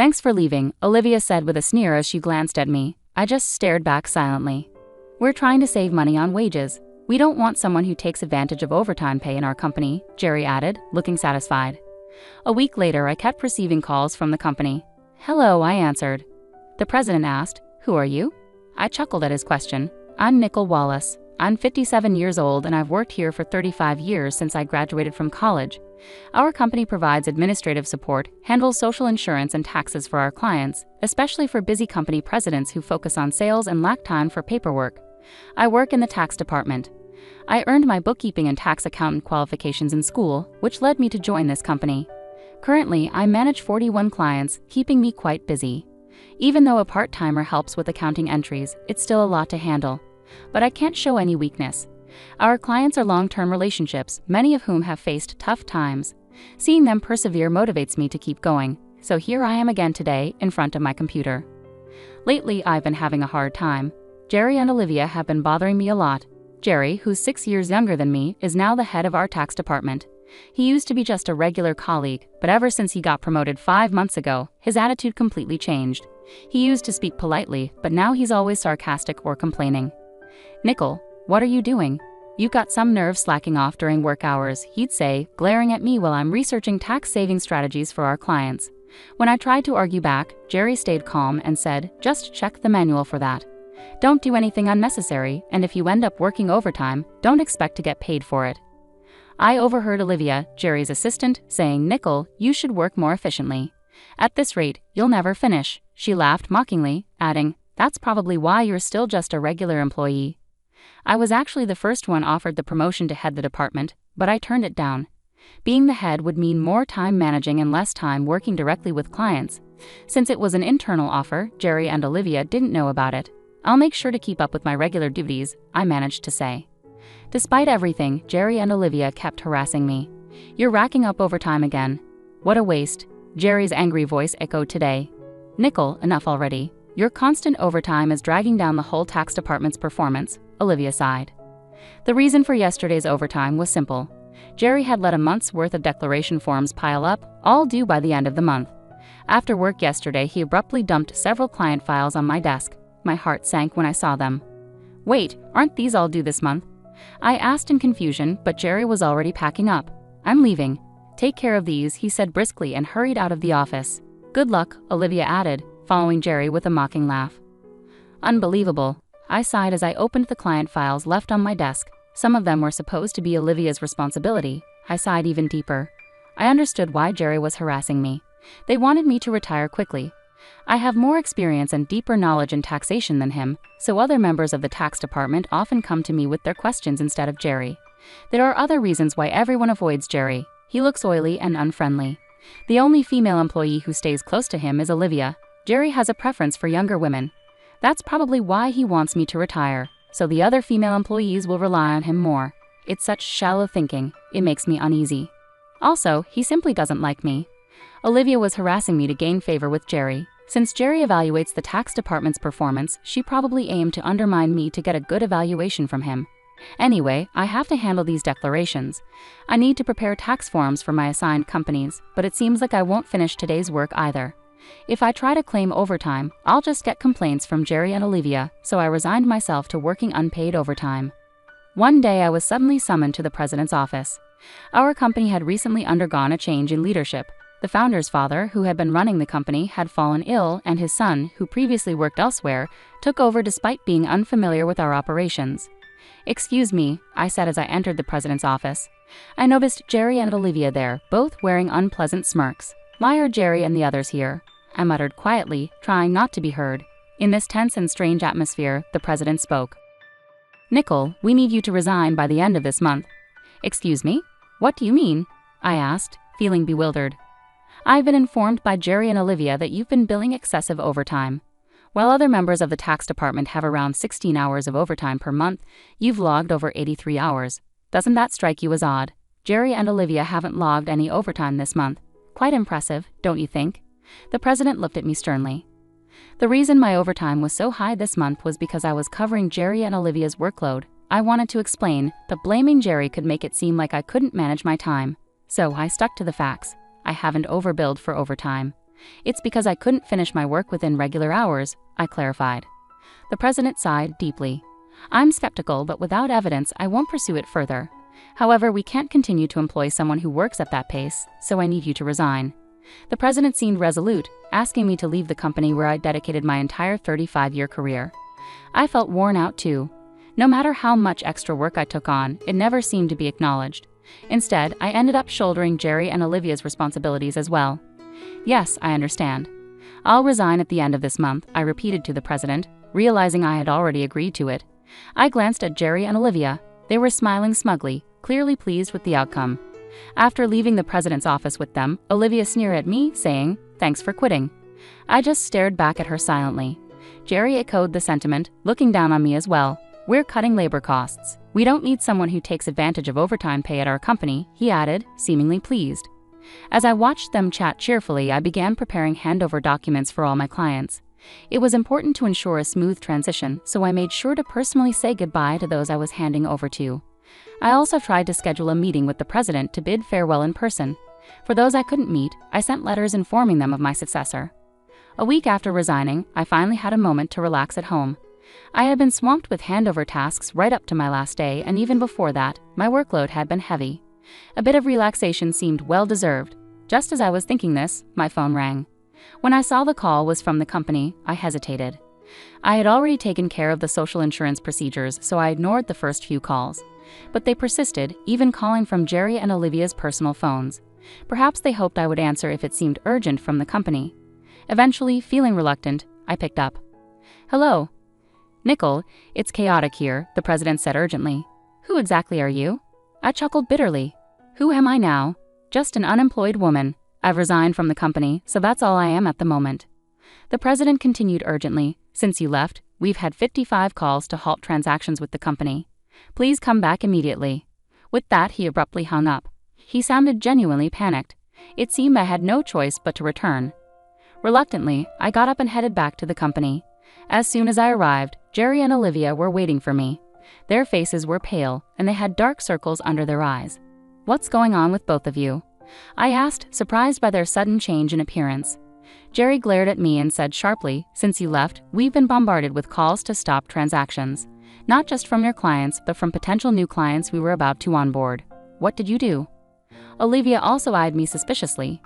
Thanks for leaving, Olivia said with a sneer as she glanced at me. I just stared back silently. We're trying to save money on wages. We don't want someone who takes advantage of overtime pay in our company, Jerry added, looking satisfied. A week later, I kept receiving calls from the company. Hello, I answered. The president asked, who are you? I chuckled at his question. I'm Nicole Wallace. I'm 57 years old and I've worked here for 35 years since I graduated from college. Our company provides administrative support, handles social insurance and taxes for our clients, especially for busy company presidents who focus on sales and lack time for paperwork. I work in the tax department. I earned my bookkeeping and tax accountant qualifications in school, which led me to join this company. Currently, I manage 41 clients, keeping me quite busy. Even though a part-timer helps with accounting entries, it's still a lot to handle. But I can't show any weakness. Our clients are long-term relationships, many of whom have faced tough times. Seeing them persevere motivates me to keep going, so here I am again today, in front of my computer. Lately, I've been having a hard time. Jerry and Olivia have been bothering me a lot. Jerry, who's 6 years younger than me, is now the head of our tax department. He used to be just a regular colleague, but ever since he got promoted 5 months ago, his attitude completely changed. He used to speak politely, but now he's always sarcastic or complaining. Nicole, what are you doing? You've got some nerve slacking off during work hours, he'd say, glaring at me while I'm researching tax-saving strategies for our clients. When I tried to argue back, Jerry stayed calm and said, just check the manual for that. Don't do anything unnecessary, and if you end up working overtime, don't expect to get paid for it. I overheard Olivia, Jerry's assistant, saying, Nicole, you should work more efficiently. At this rate, you'll never finish. She laughed mockingly, adding, that's probably why you're still just a regular employee. I was actually the first one offered the promotion to head the department, but I turned it down. Being the head would mean more time managing and less time working directly with clients. Since it was an internal offer, Jerry and Olivia didn't know about it. I'll make sure to keep up with my regular duties, I managed to say. Despite everything, Jerry and Olivia kept harassing me. You're racking up overtime again. What a waste, Jerry's angry voice echoed today. Nicole, enough already. Your constant overtime is dragging down the whole tax department's performance, Olivia sighed. The reason for yesterday's overtime was simple. Jerry had let a month's worth of declaration forms pile up, all due by the end of the month. After work yesterday, he abruptly dumped several client files on my desk. My heart sank when I saw them. Wait, aren't these all due this month? I asked in confusion, but Jerry was already packing up. I'm leaving. Take care of these, he said briskly and hurried out of the office. Good luck, Olivia added, following Jerry with a mocking laugh. Unbelievable. I sighed as I opened the client files left on my desk. Some of them were supposed to be Olivia's responsibility. I sighed even deeper. I understood why Jerry was harassing me. They wanted me to retire quickly. I have more experience and deeper knowledge in taxation than him, so other members of the tax department often come to me with their questions instead of Jerry. There are other reasons why everyone avoids Jerry. He looks oily and unfriendly. The only female employee who stays close to him is Olivia. Jerry has a preference for younger women. That's probably why he wants me to retire, so the other female employees will rely on him more. It's such shallow thinking. It makes me uneasy. Also, he simply doesn't like me. Olivia was harassing me to gain favor with Jerry. Since Jerry evaluates the tax department's performance, she probably aimed to undermine me to get a good evaluation from him. Anyway, I have to handle these declarations. I need to prepare tax forms for my assigned companies, but it seems like I won't finish today's work either. If I try to claim overtime, I'll just get complaints from Jerry and Olivia, so I resigned myself to working unpaid overtime. One day I was suddenly summoned to the president's office. Our company had recently undergone a change in leadership. The founder's father, who had been running the company, had fallen ill, and his son, who previously worked elsewhere, took over despite being unfamiliar with our operations. Excuse me, I said as I entered the president's office. I noticed Jerry and Olivia there, both wearing unpleasant smirks. Why are Jerry and the others here? I muttered quietly, trying not to be heard. In this tense and strange atmosphere, the president spoke. Nicole, we need you to resign by the end of this month. Excuse me? What do you mean? I asked, feeling bewildered. I've been informed by Jerry and Olivia that you've been billing excessive overtime. While other members of the tax department have around 16 hours of overtime per month, you've logged over 83 hours. Doesn't that strike you as odd? Jerry and Olivia haven't logged any overtime this month. Quite impressive, don't you think? The president looked at me sternly. The reason my overtime was so high this month was because I was covering Jerry and Olivia's workload. I wanted to explain, but blaming Jerry could make it seem like I couldn't manage my time. So I stuck to the facts. I haven't overbilled for overtime. It's because I couldn't finish my work within regular hours, I clarified. The president sighed deeply. I'm skeptical, but without evidence, I won't pursue it further. However, we can't continue to employ someone who works at that pace, so I need you to resign. The president seemed resolute, asking me to leave the company where I'd dedicated my entire 35-year career. I felt worn out too. No matter how much extra work I took on, it never seemed to be acknowledged. Instead, I ended up shouldering Jerry and Olivia's responsibilities as well. Yes, I understand. I'll resign at the end of this month, I repeated to the president, realizing I had already agreed to it. I glanced at Jerry and Olivia. They were smiling smugly, clearly pleased with the outcome. After leaving the president's office with them, Olivia sneered at me, saying, "Thanks for quitting." I just stared back at her silently. Jerry echoed the sentiment, looking down on me as well. "We're cutting labor costs. We don't need someone who takes advantage of overtime pay at our company," he added, seemingly pleased. As I watched them chat cheerfully, I began preparing handover documents for all my clients. It was important to ensure a smooth transition, so I made sure to personally say goodbye to those I was handing over to. I also tried to schedule a meeting with the president to bid farewell in person. For those I couldn't meet, I sent letters informing them of my successor. A week after resigning, I finally had a moment to relax at home. I had been swamped with handover tasks right up to my last day, and even before that, my workload had been heavy. A bit of relaxation seemed well-deserved. Just as I was thinking this, my phone rang. When I saw the call was from the company, I hesitated. I had already taken care of the social insurance procedures, so I ignored the first few calls. But they persisted, even calling from Jerry and Olivia's personal phones. Perhaps they hoped I would answer if it seemed urgent from the company. Eventually, feeling reluctant, I picked up. "Hello. Nicole, it's chaotic here," the president said urgently. "Who exactly are you?" I chuckled bitterly. "Who am I now? Just an unemployed woman. I've resigned from the company, so that's all I am at the moment." The president continued urgently, "Since you left, we've had 55 calls to halt transactions with the company. Please come back immediately." With that, he abruptly hung up. He sounded genuinely panicked. It seemed I had no choice but to return. Reluctantly, I got up and headed back to the company. As soon as I arrived, Jerry and Olivia were waiting for me. Their faces were pale, and they had dark circles under their eyes. "What's going on with both of you?" I asked, surprised by their sudden change in appearance. Jerry glared at me and said sharply, "Since you left, we've been bombarded with calls to stop transactions. Not just from your clients, but from potential new clients we were about to onboard. What did you do?" Olivia also eyed me suspiciously.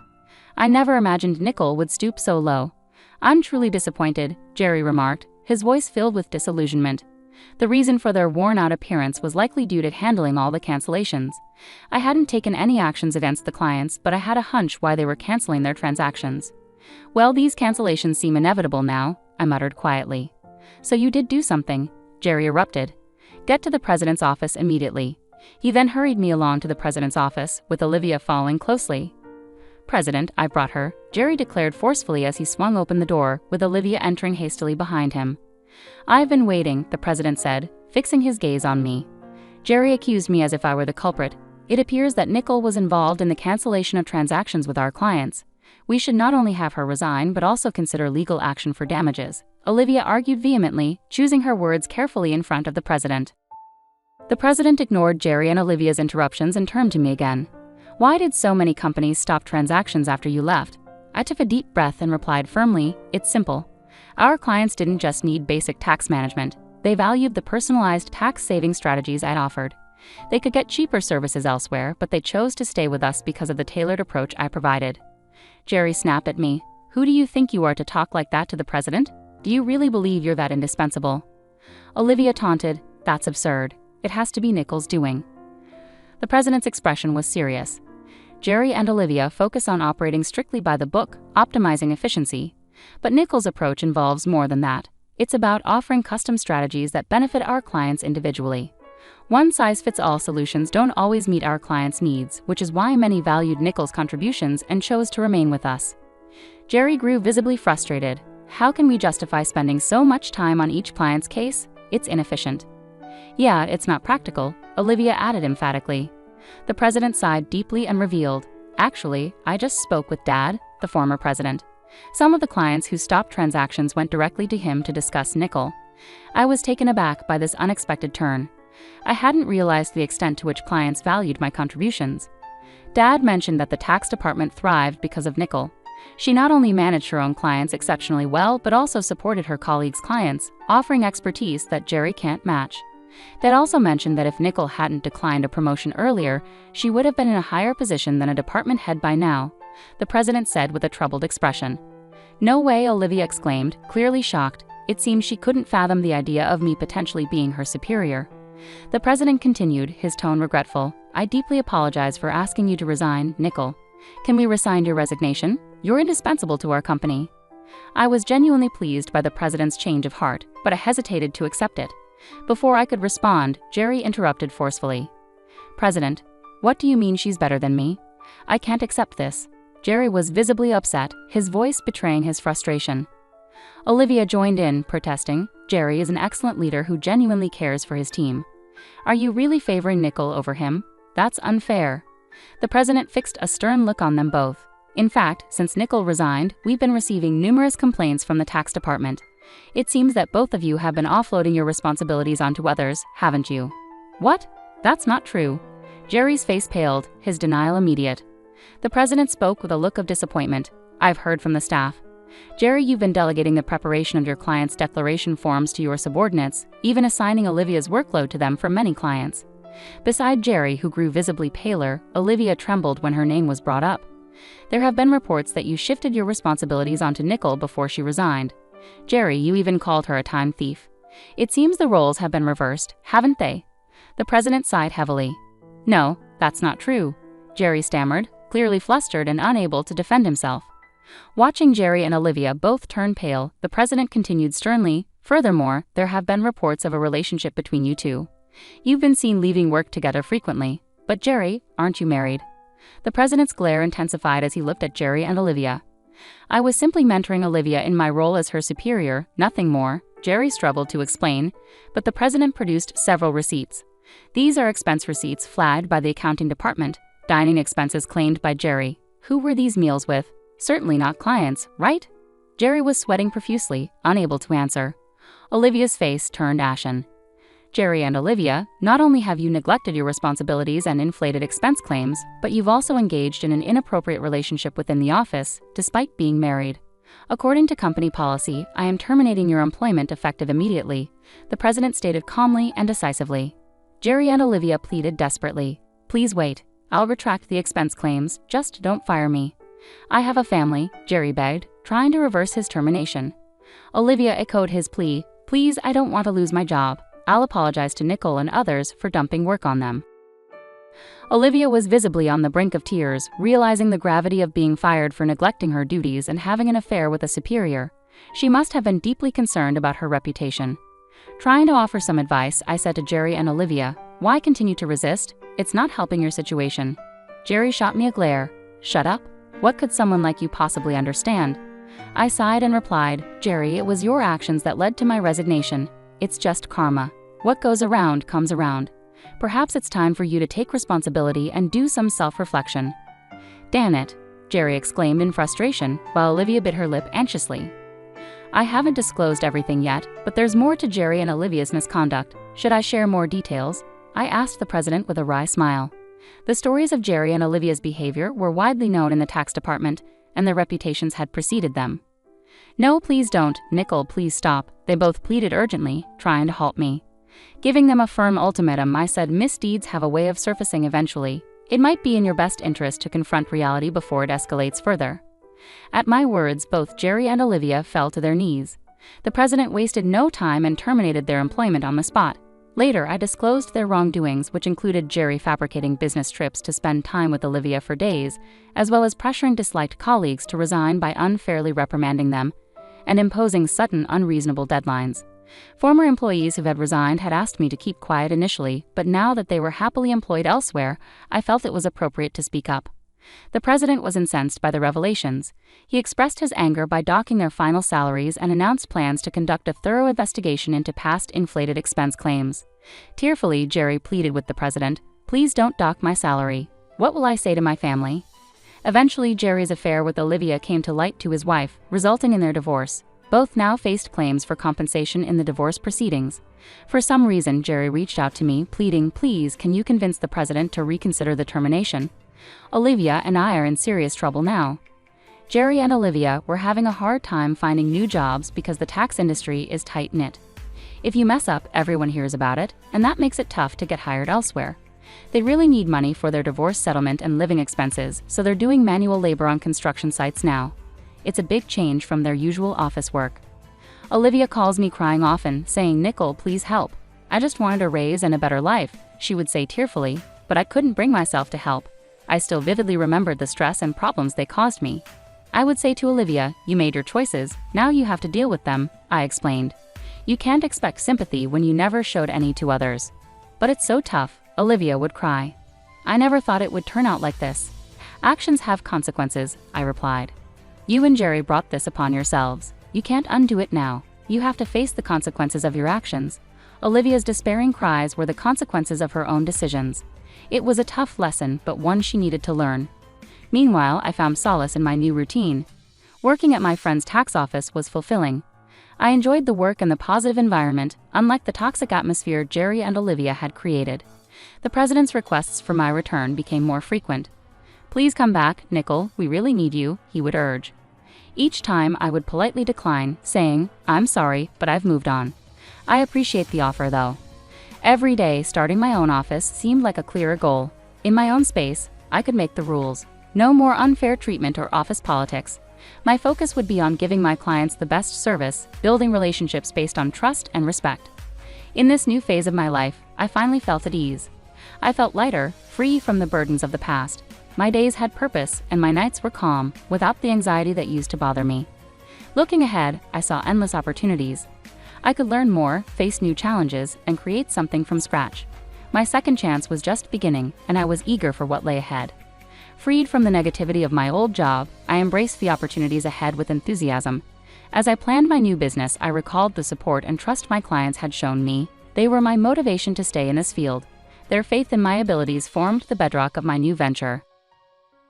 "I never imagined Nicole would stoop so low." "I'm truly disappointed," Jerry remarked, his voice filled with disillusionment. The reason for their worn-out appearance was likely due to handling all the cancellations. I hadn't taken any actions against the clients, but I had a hunch why they were canceling their transactions. "Well, these cancellations seem inevitable now," I muttered quietly. "So you did do something," Jerry erupted. "Get to the president's office immediately." He then hurried me along to the president's office, with Olivia following closely. "President, I brought her," Jerry declared forcefully as he swung open the door, with Olivia entering hastily behind him. "I've been waiting," the president said, fixing his gaze on me. Jerry accused me as if I were the culprit. "It appears that Nicole was involved in the cancellation of transactions with our clients. We should not only have her resign but also consider legal action for damages," Olivia argued vehemently, choosing her words carefully in front of the president. The president ignored Jerry and Olivia's interruptions and turned to me again. "Why did so many companies stop transactions after you left?" I took a deep breath and replied firmly, "It's simple. Our clients didn't just need basic tax management. They valued the personalized tax-saving strategies I'd offered. They could get cheaper services elsewhere, but they chose to stay with us because of the tailored approach I provided." Jerry snapped at me. "Who do you think you are to talk like that to the president? Do you really believe you're that indispensable?" Olivia taunted, "That's absurd. It has to be Nicole's doing." The president's expression was serious. Jerry and Olivia focus on operating strictly by the book, optimizing efficiency. But Nicole's approach involves more than that. It's about offering custom strategies that benefit our clients individually. One-size-fits-all solutions don't always meet our clients' needs, which is why many valued Nicole's contributions and chose to remain with us. Jerry grew visibly frustrated. "How can we justify spending so much time on each client's case? It's inefficient." "Yeah, it's not practical," Olivia added emphatically. The president sighed deeply and revealed, "Actually, I just spoke with Dad, the former president. Some of the clients who stopped transactions went directly to him to discuss Nicole." I was taken aback by this unexpected turn. I hadn't realized the extent to which clients valued my contributions. Dad mentioned that the tax department thrived because of Nicole. She not only managed her own clients exceptionally well but also supported her colleagues' clients, offering expertise that Jerry can't match. They'd also mentioned that if Nicole hadn't declined a promotion earlier, she would have been in a higher position than a department head by now, the president said with a troubled expression. "No way," Olivia exclaimed, clearly shocked. It seemed she couldn't fathom the idea of me potentially being her superior. The president continued, his tone regretful. "I deeply apologize for asking you to resign, Nicole. Can we rescind your resignation? You're indispensable to our company." I was genuinely pleased by the president's change of heart, but I hesitated to accept it. Before I could respond, Jerry interrupted forcefully. "President, what do you mean she's better than me? I can't accept this." Jerry was visibly upset, his voice betraying his frustration. Olivia joined in, protesting. "Jerry is an excellent leader who genuinely cares for his team. Are you really favoring Nicole over him? That's unfair." The president fixed a stern look on them both. "In fact, since Nicole resigned, we've been receiving numerous complaints from the tax department. It seems that both of you have been offloading your responsibilities onto others, haven't you?" "What? That's not true." Jerry's face paled, his denial immediate. The president spoke with a look of disappointment. "I've heard from the staff. Jerry, you've been delegating the preparation of your clients' declaration forms to your subordinates, even assigning Olivia's workload to them for many clients." Beside Jerry, who grew visibly paler, Olivia trembled when her name was brought up. "There have been reports that you shifted your responsibilities onto Nicole before she resigned. Jerry, you even called her a time thief. It seems the roles have been reversed, haven't they?" The president sighed heavily. "No, that's not true," Jerry stammered, clearly flustered and unable to defend himself. Watching Jerry and Olivia both turn pale, the president continued sternly, "Furthermore, there have been reports of a relationship between you two. You've been seen leaving work together frequently. But Jerry, aren't you married?" The president's glare intensified as he looked at Jerry and Olivia. "I was simply mentoring Olivia in my role as her superior, nothing more," Jerry struggled to explain, but the president produced several receipts. "These are expense receipts flagged by the accounting department, dining expenses claimed by Jerry. Who were these meals with? Certainly not clients, right?" Jerry was sweating profusely, unable to answer. Olivia's face turned ashen. "Jerry and Olivia, not only have you neglected your responsibilities and inflated expense claims, but you've also engaged in an inappropriate relationship within the office, despite being married. According to company policy, I am terminating your employment effective immediately," the president stated calmly and decisively. Jerry and Olivia pleaded desperately. "Please wait. I'll retract the expense claims, just don't fire me." "I have a family," Jerry begged, trying to reverse his termination. Olivia echoed his plea. "Please, I don't want to lose my job. I'll apologize to Nicole and others for dumping work on them." Olivia was visibly on the brink of tears, realizing the gravity of being fired for neglecting her duties and having an affair with a superior. She must have been deeply concerned about her reputation. Trying to offer some advice, I said to Jerry and Olivia, "Why continue to resist? It's not helping your situation." Jerry shot me a glare. "Shut up? What could someone like you possibly understand?" I sighed and replied, "Jerry, it was your actions that led to my resignation. It's just karma. What goes around comes around. Perhaps it's time for you to take responsibility and do some self-reflection." "Damn it," Jerry exclaimed in frustration, while Olivia bit her lip anxiously. I haven't disclosed everything yet, but there's more to Jerry and Olivia's misconduct. Should I share more details? I asked the president with a wry smile. The stories of Jerry and Olivia's behavior were widely known in the tax department, and their reputations had preceded them. "No, please don't, Nicole, please stop," they both pleaded urgently, trying to halt me. Giving them a firm ultimatum, I said misdeeds have a way of surfacing eventually. It might be in your best interest to confront reality before it escalates further. At my words, both Jerry and Olivia fell to their knees. The president wasted no time and terminated their employment on the spot. Later, I disclosed their wrongdoings, which included Jerry fabricating business trips to spend time with Olivia for days, as well as pressuring disliked colleagues to resign by unfairly reprimanding them and imposing sudden, unreasonable deadlines. Former employees who had resigned had asked me to keep quiet initially, but now that they were happily employed elsewhere, I felt it was appropriate to speak up. The president was incensed by the revelations. He expressed his anger by docking their final salaries and announced plans to conduct a thorough investigation into past inflated expense claims. Tearfully, Jerry pleaded with the president, "Please don't dock my salary. What will I say to my family?" Eventually, Jerry's affair with Olivia came to light to his wife, resulting in their divorce. Both now faced claims for compensation in the divorce proceedings. For some reason, Jerry reached out to me, pleading, "Please, can you convince the president to reconsider the termination? Olivia and I are in serious trouble now." Jerry and Olivia were having a hard time finding new jobs because the tax industry is tight-knit. If you mess up, everyone hears about it, and that makes it tough to get hired elsewhere. They really need money for their divorce settlement and living expenses, so they're doing manual labor on construction sites now. It's a big change from their usual office work. Olivia calls me crying often, saying, "Nicole, please help. I just wanted a raise and a better life," she would say tearfully, but I couldn't bring myself to help. I still vividly remembered the stress and problems they caused me. I would say to Olivia, "You made your choices, now you have to deal with them," I explained. "You can't expect sympathy when you never showed any to others." "But it's so tough," Olivia would cry. "I never thought it would turn out like this." "Actions have consequences," I replied. "You and Jerry brought this upon yourselves. You can't undo it now. You have to face the consequences of your actions." Olivia's despairing cries were the consequences of her own decisions. It was a tough lesson, but one she needed to learn. Meanwhile, I found solace in my new routine. Working at my friend's tax office was fulfilling. I enjoyed the work and the positive environment, unlike the toxic atmosphere Jerry and Olivia had created. The president's requests for my return became more frequent. "Please come back, Nicole, we really need you," he would urge. Each time I would politely decline, saying, "I'm sorry, but I've moved on." I appreciate the offer though. Every day, starting my own office seemed like a clearer goal. In my own space, I could make the rules. No more unfair treatment or office politics. My focus would be on giving my clients the best service, building relationships based on trust and respect. In this new phase of my life, I finally felt at ease. I felt lighter, free from the burdens of the past. My days had purpose, and my nights were calm, without the anxiety that used to bother me. Looking ahead, I saw endless opportunities. I could learn more, face new challenges, and create something from scratch. My second chance was just beginning, and I was eager for what lay ahead. Freed from the negativity of my old job, I embraced the opportunities ahead with enthusiasm. As I planned my new business, I recalled the support and trust my clients had shown me. They were my motivation to stay in this field. Their faith in my abilities formed the bedrock of my new venture.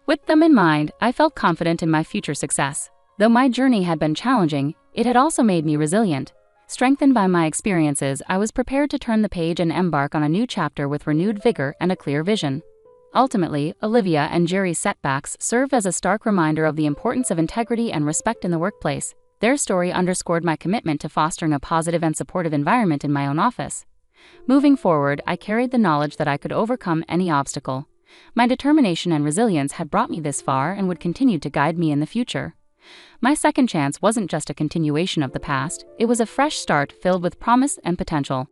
With them in mind, I felt confident in my future success. Though my journey had been challenging, it had also made me resilient. Strengthened by my experiences, I was prepared to turn the page and embark on a new chapter with renewed vigor and a clear vision. Ultimately, Olivia and Jerry's setbacks served as a stark reminder of the importance of integrity and respect in the workplace. Their story underscored my commitment to fostering a positive and supportive environment in my own office. Moving forward, I carried the knowledge that I could overcome any obstacle. My determination and resilience had brought me this far and would continue to guide me in the future. My second chance wasn't just a continuation of the past, it was a fresh start filled with promise and potential.